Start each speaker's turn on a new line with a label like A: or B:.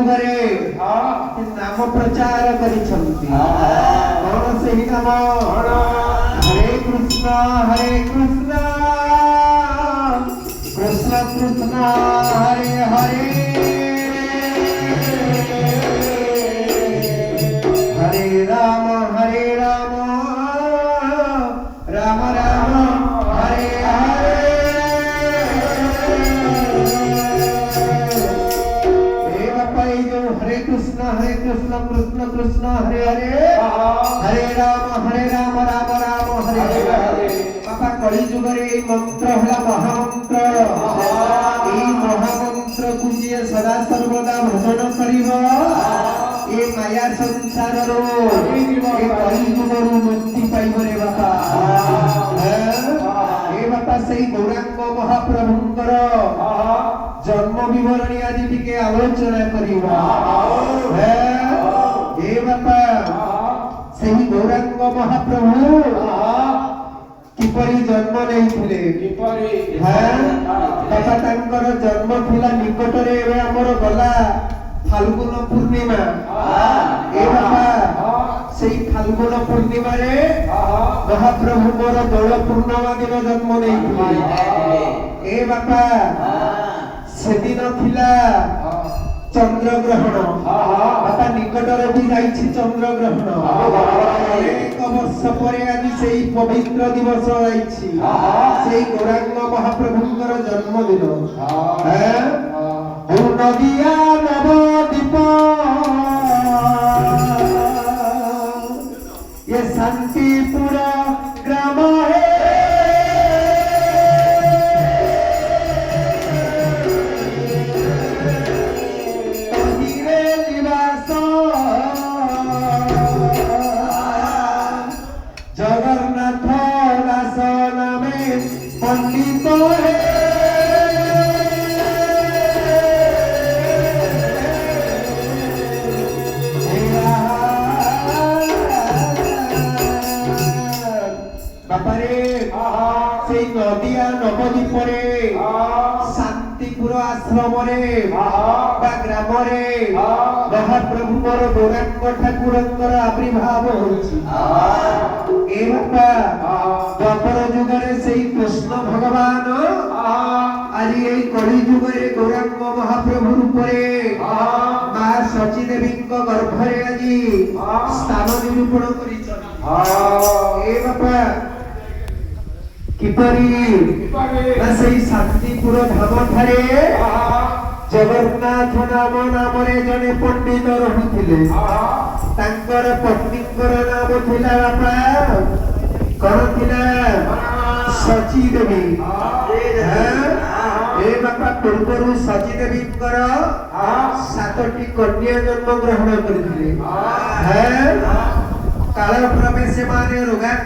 A: जुगरे नाम प्रचार करिछंती कौन से ही नाम हरे कृष्ण कृष्ण कृष्ण हरे हरे हरे राम राम राम हरे हरे हरे कृष्ण कृष्ण कृष्ण हरे हरे हरे राम राम राम हरे हरे बाबा कलि जुगरे मंत्र हला महामंत्र ए महामंत्र को जे सदा सर्वदा भजन करिवो ए माया संसार रो ए कलि जुगरु मुक्ति पाइबो रे बाबा ए बाबा सेई गौरांग महाप्रभुंकर जन्म विवरणी आदि टिके आलोचना करिवा हे बापा सेही गौरांग महाप्रभु किपरि जन्म नैथिले किपरि बापा तांकर जन्म थिला निकटरे एबे हमर गला फाल्गुन पूर्णिमा ए बापा सेही फाल्गुन पूर्णिमा रे महाप्रभु मोर दोल पूर्णिमा दिन जन्म नैथिले ए बापा सेदिन थिला चंद्र ग्रहण बापा निकटरे भी जाइछि चंद्र ग्रहण अनेक वर्ष परे आज सेही पवित्र दिवस आइछि सेही गौरांग महाप्रभुंकर जन्मदिन नदिया नवदीप ये शांतिपुर ग्राम है जगन्नाथ दास नामे पंडित है बापारे से नदिया नवदीप शांतिपुर आश्रम ग्राम महाप्रभु गौरांग ठाकुर आविर्भाव होछि द्वापर जुगरे से कृष्ण भगवान आज ये कलि जुगरे गौरांग महाप्रभु रूपरे मां सची देवी गर्भरे आज स्थान निरूपण कर किपरि से शांतिपुर धाम ठारे जगन्नाथ नाम रे जने पंडित रहुथिले तांकर पत्नीकर नाम थिला बापा कौन थिला सची देवी ए बापा पूर्वरु सची देवीकर 7टी कन्या जन्म ग्रहण करथिले काल प्रवेश माने रोगा